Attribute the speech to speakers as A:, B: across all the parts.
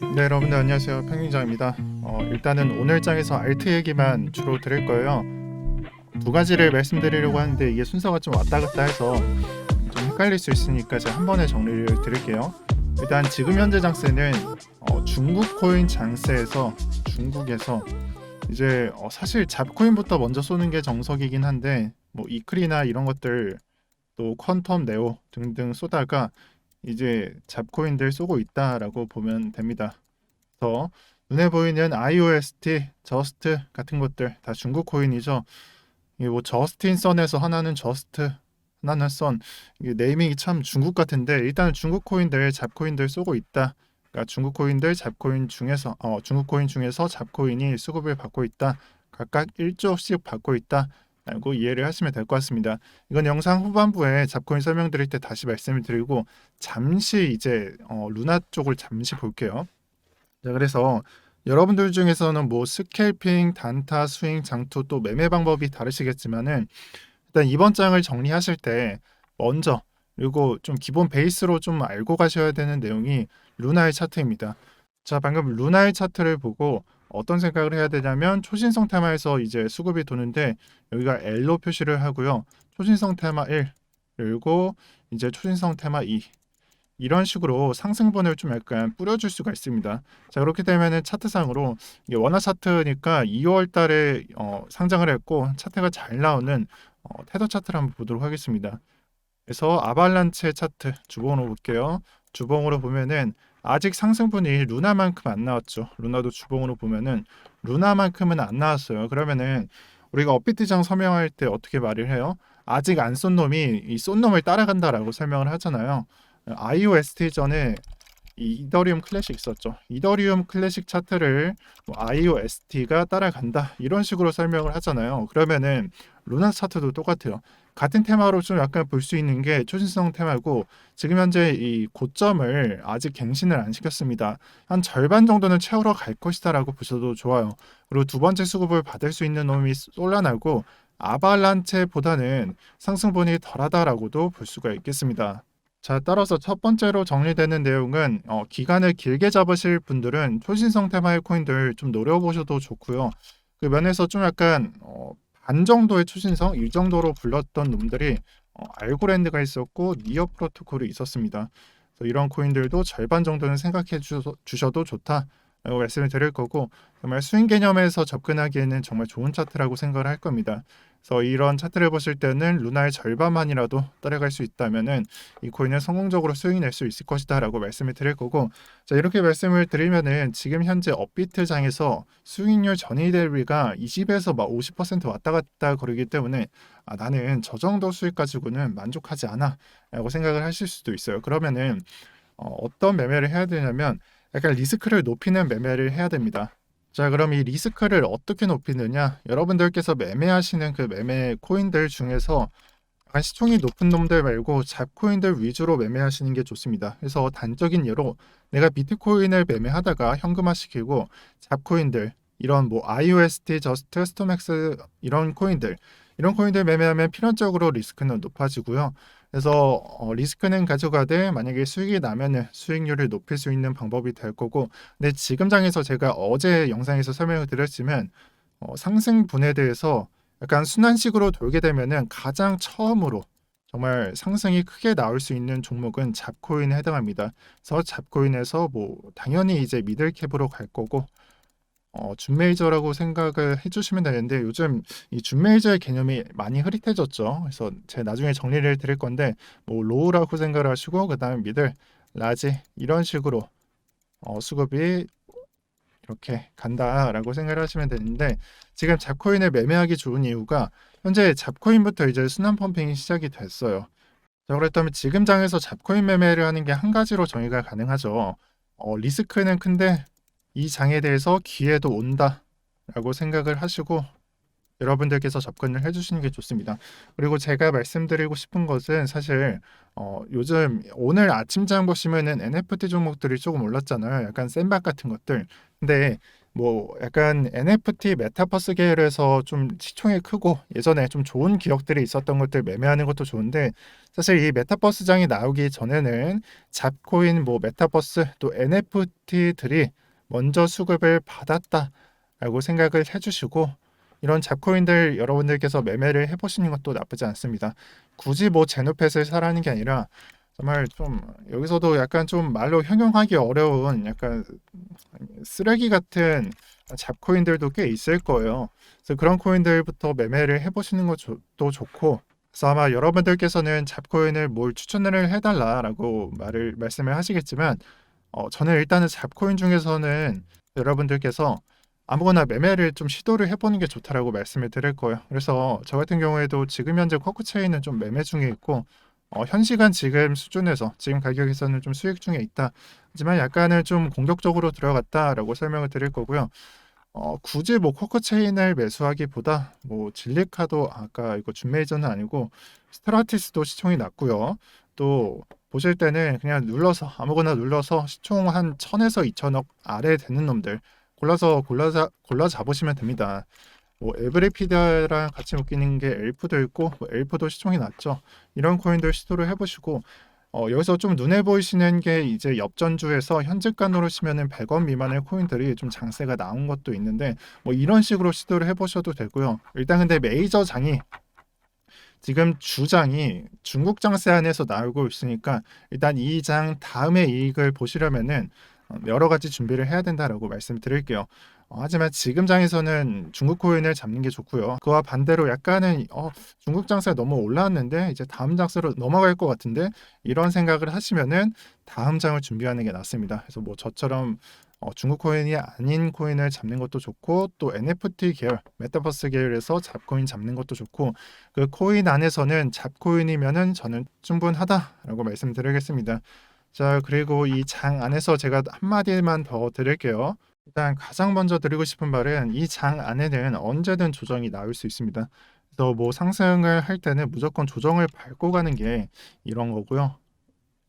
A: 네, 여러분들 안녕하세요. 평균장입니다. 일단은 오늘 장에서 알트 얘기만 주로 드릴 거예요. 두 가지를 말씀드리려고 하는데 이게 순서가 좀 왔다 갔다 해서 좀 헷갈릴 수 있으니까 제가 한 번에 정리를 드릴게요. 일단 지금 현재 장세는 중국 코인 장세에서 중국에서 이제 사실 잡코인부터 먼저 쏘는 게 정석이긴 한데 뭐 이클이나 이런 것들 또 퀀텀 네오 등등 쏘다가 이제 잡코인들 쏘고 있다라고 보면 됩니다. 더 눈에 보이는 IOST, 저스트 같은 것들 다 중국 코인이죠. 이게 뭐 저스틴 선에서 하나는 저스트, 하나는 선. 이게 네이밍이 참 중국 같은데 일단 중국 코인들, 잡코인들 쏘고 있다. 그러니까 중국 코인들, 잡코인 중에서 중국 코인 중에서 잡코인이 수급을 받고 있다. 각각 1조씩 받고 있다. 라고 이해를 하시면 될 것 같습니다. 이건 영상 후반부에 잡코인 설명드릴 때 다시 말씀을 드리고 잠시 이제 루나 쪽을 잠시 볼게요. 자, 그래서 여러분들 중에서는 뭐 스캘핑, 단타, 스윙, 장투 또 매매 방법이 다르시겠지만은 일단 이번 장을 정리하실 때 먼저 그리고 좀 기본 베이스로 좀 알고 가셔야 되는 내용이 루나의 차트입니다. 자, 방금 루나의 차트를 보고 어떤 생각을 해야 되냐면 초신성 테마에서 이제 수급이 도는데 여기가 L로 표시를 하고요. 초신성 테마 1 그리고 이제 초신성 테마 2 이런 식으로 상승분을 좀 약간 뿌려줄 수가 있습니다. 자, 그렇게 되면은 차트상으로 이게 원화 차트니까 2월 달에 상장을 했고 차트가 잘 나오는 테더 차트를 한번 보도록 하겠습니다. 그래서 아발란체 차트 주봉으로 볼게요. 주봉으로 보면은 아직 상승분이 루나만큼 안 나왔죠. 루나도 주봉으로 보면은 루나만큼은 안 나왔어요. 그러면은 우리가 업비트장 설명할 때 어떻게 말을 해요? 아직 안 쏜 놈이 이 쏜 놈을 따라간다라고 설명을 하잖아요. IOST 전에 이더리움 클래식 있었죠. 이더리움 클래식 차트를 뭐 IOST가 따라간다 이런 식으로 설명을 하잖아요. 그러면은 루나 차트도 똑같아요. 같은 테마로 좀 약간 볼 수 있는 게 초신성 테마고 지금 현재 이 고점을 아직 갱신을 안 시켰습니다. 한 절반 정도는 채우러 갈 것이다라고 보셔도 좋아요. 그리고 두 번째 수급을 받을 수 있는 놈이 솔라나고 아발란체보다는 상승분이 덜하다라고도 볼 수가 있겠습니다. 자, 따라서 첫 번째로 정리되는 내용은 기간을 길게 잡으실 분들은 초신성 테마의 코인들 좀 노려보셔도 좋고요. 그 면에서 좀 약간 반 정도의 초신성, 이 정도로 불렀던 놈들이 알고랜드가 있었고 니어 프로토콜이 있었습니다. 그래서 이런 코인들도 절반 정도는 생각해 주셔도 좋다라고 말씀을 드릴 거고 정말 스윙 개념에서 접근하기에는 정말 좋은 차트라고 생각을 할 겁니다. 그래서 이런 차트를 보실 때는 루나의 절반만이라도 따라갈 수 있다면은 이 코인을 성공적으로 수익낼 수 있을 것이다라고 말씀을 드릴 거고, 자, 이렇게 말씀을 드리면은 지금 현재 업비트장에서 수익률 전일 대비가 20에서 막 50% 왔다 갔다 거리기 때문에 나는 저 정도 수익 가지고는 만족하지 않아라고 생각을 하실 수도 있어요. 그러면은 어떤 매매를 해야 되냐면 약간 리스크를 높이는 매매를 해야 됩니다. 자, 그럼 이 리스크를 어떻게 높이느냐? 여러분들께서 매매하시는 그 매매 코인들 중에서 약간 시총이 높은 놈들 말고 잡코인들 위주로 매매하시는 게 좋습니다. 그래서 단적인 예로 내가 비트코인을 매매하다가 현금화시키고 잡코인들 이런 뭐 IOST, 저스트, 스토맥스 이런 코인들 매매하면 필연적으로 리스크는 높아지고요. 그래서 리스크는 가져가되 만약에 수익이 나면은 수익률을 높일 수 있는 방법이 될 거고, 근데 지금 장에서 제가 어제 영상에서 설명을 드렸지만 상승분에 대해서 약간 순환식으로 돌게 되면은 가장 처음으로 정말 상승이 크게 나올 수 있는 종목은 잡코인에 해당합니다. 그래서 잡코인에서 뭐 당연히 이제 미들캡으로 갈 거고 준메이저라고 생각을 해주시면 되는데 요즘 이 준메이저의 개념이 많이 흐릿해졌죠. 그래서 제가 나중에 정리를 드릴 건데 뭐 로우라고 생각을 하시고 그다음에 미들, 라지 이런 식으로 수급이 이렇게 간다라고 생각을 하시면 되는데 지금 잡코인을 매매하기 좋은 이유가 현재 잡코인부터 이제 순환 펌핑이 시작이 됐어요. 자, 그렇다면 지금 장에서 잡코인 매매를 하는 게 한 가지로 정의가 가능하죠. 리스크는 큰데 이 장에 대해서 기회도 온다라고 생각을 하시고 여러분들께서 접근을 해주시는 게 좋습니다. 그리고 제가 말씀드리고 싶은 것은 사실 요즘 오늘 아침장 보시면은 NFT 종목들이 조금 올랐잖아요. 약간 샌박 같은 것들. 근데 뭐 약간 NFT 메타버스 계열에서 좀 시총이 크고 예전에 좀 좋은 기억들이 있었던 것들 매매하는 것도 좋은데, 사실 이 메타버스장이 나오기 전에는 잡코인, 뭐 메타버스 또 NFT들이 먼저 수급을 받았다라고 생각을 해주시고, 이런 잡코인들 여러분들께서 매매를 해보시는 것도 나쁘지 않습니다. 굳이 뭐 제노펫을 사라는 게 아니라 정말 좀 여기서도 약간 좀 말로 형용하기 어려운 약간 쓰레기 같은 잡코인들도 꽤 있을 거예요. 그래서 그런 코인들부터 매매를 해보시는 것도 좋고, 그래서 아마 여러분들께서는 잡코인을 뭘 추천을 해달라라고 말씀을 하시겠지만, 저는 일단은 잡코인 중에서는 여러분들께서 아무거나 매매를 좀 시도를 해보는 게 좋다라고 말씀을 드릴 거예요. 그래서 저 같은 경우에도 지금 현재 쿼크체인은 좀 매매 중에 있고, 현 시간 지금 수준에서 지금 가격에서는 좀 수익 중에 있다. 하지만 약간은 좀 공격적으로 들어갔다라고 설명을 드릴 거고요. 굳이 뭐 쿼크체인을 매수하기보다 뭐 진리카도 아까 이거 준메이저는 아니고 스트라티스도 시총이 낮고요. 또 보실 때는 그냥 눌러서 아무거나 눌러서 시총 한 1000에서 2000억 아래 되는 놈들 골라 잡으시면 됩니다. 뭐 에브리피드랑 같이 묶이는 게 엘프도 있고, 뭐 엘프도 시총이 낮죠. 이런 코인들 시도를 해보시고, 여기서 좀 눈에 보이시는 게 이제 엽전주에서 현재가 누르시면은 100원 미만의 코인들이 좀 장세가 나온 것도 있는데, 뭐 이런 식으로 시도를 해보셔도 되고요. 일단 근데 메이저 장이 지금 주장이 중국 장세 안에서 나오고 있으니까 일단 이 장 다음에 이익을 보시려면은 여러 가지 준비를 해야 된다라고 말씀드릴게요. 하지만 지금 장에서는 중국 코인을 잡는 게 좋고요. 그와 반대로 약간은 중국 장세 너무 올라왔는데 이제 다음 장세로 넘어갈 것 같은데, 이런 생각을 하시면은 다음 장을 준비하는 게 낫습니다. 그래서 뭐 저처럼 중국 코인이 아닌 코인을 잡는 것도 좋고, 또 NFT 계열, 메타버스 계열에서 잡코인 잡는 것도 좋고, 그 코인 안에서는 잡코인이면은 저는 충분하다라고 말씀드리겠습니다. 자, 그리고 이 장 안에서 제가 한마디만 더 드릴게요. 일단 가장 먼저 드리고 싶은 말은 이 장 안에는 언제든 조정이 나올 수 있습니다. 그래서 뭐 상승을 할 때는 무조건 조정을 밟고 가는 게 이런 거고요.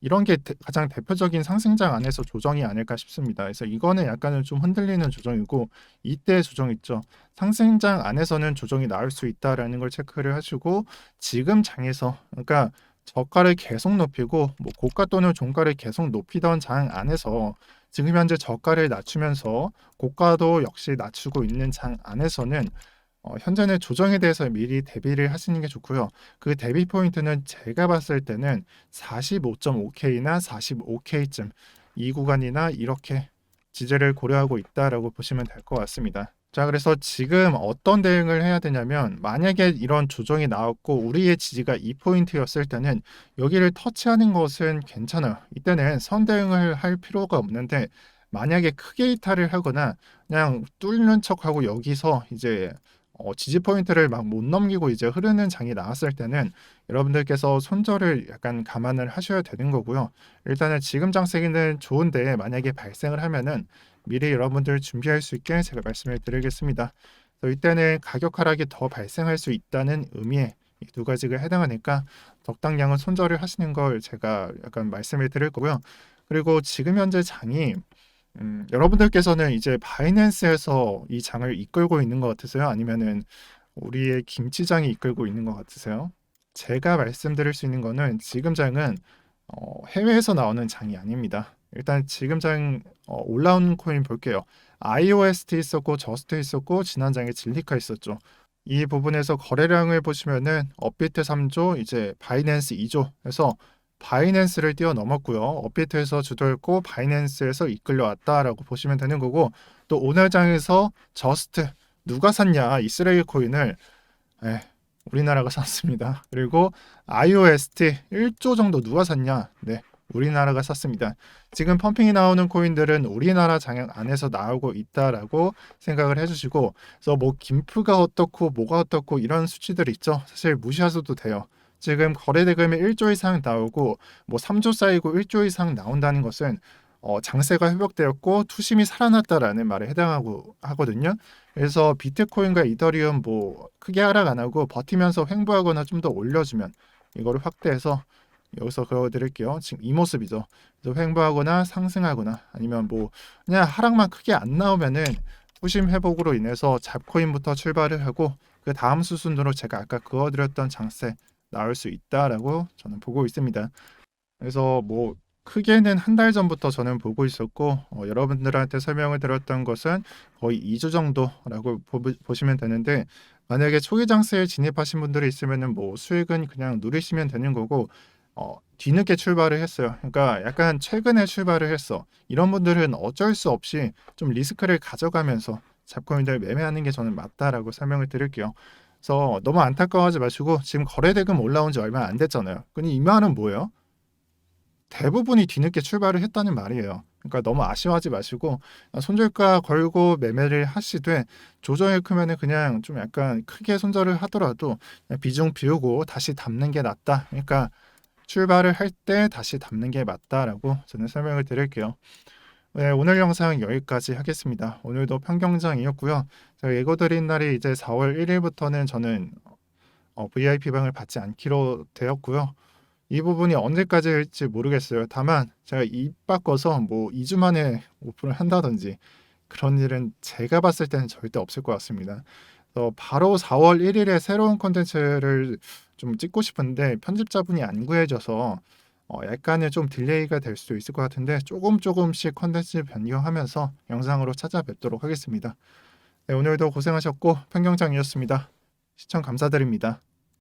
A: 이런 게 가장 대표적인 상승장 안에서 조정이 아닐까 싶습니다. 그래서 이거는 약간은 좀 흔들리는 조정이고, 이때 조정 있죠. 상승장 안에서는 조정이 나올 수 있다라는 걸 체크를 하시고, 지금 장에서 그러니까 저가를 계속 높이고 뭐 고가 또는 종가를 계속 높이던 장 안에서 지금 현재 저가를 낮추면서 고가도 역시 낮추고 있는 장 안에서는 현재는 조정에 대해서 미리 대비를 하시는 게 좋고요. 그 대비 포인트는 제가 봤을 때는 45.5K나 45K쯤 이 구간이나 이렇게 지지를 고려하고 있다라고 보시면 될 것 같습니다. 자, 그래서 지금 어떤 대응을 해야 되냐면, 만약에 이런 조정이 나왔고 우리의 지지가 2포인트였을 때는 여기를 터치하는 것은 괜찮아요. 이때는 선대응을 할 필요가 없는데, 만약에 크게 이탈을 하거나 그냥 뚫는 척하고 여기서 이제 지지 포인트를 막 못 넘기고 이제 흐르는 장이 나왔을 때는 여러분들께서 손절을 약간 감안을 하셔야 되는 거고요. 일단은 지금 장세기는 좋은데 만약에 발생을 하면은 미리 여러분들 준비할 수 있게 제가 말씀을 드리겠습니다. 이때는 가격 하락이 더 발생할 수 있다는 의미의 이 두 가지가 해당하니까 적당량은 손절을 하시는 걸 제가 약간 말씀을 드릴 거고요. 그리고 지금 현재 장이 여러분들께서는 이제 바이낸스에서 이 장을 이끌고 있는 것 같으세요? 아니면은 우리의 김치장이 이끌고 있는 것 같으세요? 제가 말씀드릴 수 있는 거는 지금 장은 해외에서 나오는 장이 아닙니다. 일단 지금 장 올라온 코인 볼게요. IOST 있었고 저스트 있었고 지난 장에 진리카 있었죠. 이 부분에서 거래량을 보시면은 업비트 3조, 이제 바이낸스 2조 해서 바이낸스를 뛰어넘었고요. 업비트에서 주도했고 바이낸스에서 이끌려왔다라고 보시면 되는 거고, 또 오늘 장에서 저스트 누가 샀냐, 이스라엘 코인을 우리나라가 샀습니다. 그리고 IOST 1조 정도 누가 샀냐? 네, 우리나라가 샀습니다. 지금 펌핑이 나오는 코인들은 우리나라 장악 안에서 나오고 있다라고 생각을 해주시고, 그래서 뭐 김프가 어떻고 뭐가 어떻고 이런 수치들 있죠. 사실 무시하셔도 돼요. 지금 거래 대금이 1조 이상 나오고 뭐 3조 쌓이고 1조 이상 나온다는 것은 장세가 회복되었고 투심이 살아났다라는 말에 해당하고 하거든요. 그래서 비트코인과 이더리움 뭐 크게 하락 안 하고 버티면서 횡보하거나 좀 더 올려주면 이거를 확대해서 여기서 그려드릴게요. 지금 이 모습이죠. 그래서 횡보하거나 상승하거나 아니면 뭐 그냥 하락만 크게 안 나오면은 투심 회복으로 인해서 잡코인부터 출발을 하고 그 다음 수순으로 제가 아까 그어드렸던 장세 나올 수 있다라고 저는 보고 있습니다. 그래서 뭐 크게는 한 달 전부터 저는 보고 있었고 여러분들한테 설명을 드렸던 것은 거의 2주 정도라고 보시면 되는데 만약에 초기 장세에 진입하신 분들이 있으면은 뭐 수익은 그냥 누리시면 되는 거고 뒤늦게 출발을 했어요. 그러니까 약간 최근에 출발을 했어. 이런 분들은 어쩔 수 없이 좀 리스크를 가져가면서 잡코인들 매매하는 게 저는 맞다라고 설명을 드릴게요. 그래서 너무 안타까워하지 마시고 지금 거래대금 올라온 지 얼마 안 됐잖아요. 근데 이 말은 뭐예요? 대부분이 뒤늦게 출발을 했다는 말이에요. 그러니까 너무 아쉬워하지 마시고 손절가 걸고 매매를 하시되 조정이 크면은 그냥 좀 약간 크게 손절을 하더라도 그냥 비중 비우고 다시 담는 게 낫다. 그러니까 출발을 할 때 다시 담는 게 맞다라고 저는 설명을 드릴게요. 네, 오늘 영상 여기까지 하겠습니다. 오늘도 편경장이었고요. 제가 예고 드린 날이 이제 4월 1일부터는 저는 VIP 방을 받지 않기로 되었고요. 이 부분이 언제까지 할지 모르겠어요. 다만 제가 입 바꿔서 뭐 2주 만에 오픈을 한다든지 그런 일은 제가 봤을 때는 절대 없을 것 같습니다. 그래서 바로 4월 1일에 새로운 콘텐츠를 좀 찍고 싶은데 편집자분이 안 구해져서 약간의 좀 딜레이가 될 수도 있을 것 같은데 조금씩 콘텐츠 변경하면서 영상으로 찾아뵙도록 하겠습니다. 네, 오늘도 고생하셨고 편경장이었습니다. 시청 감사드립니다.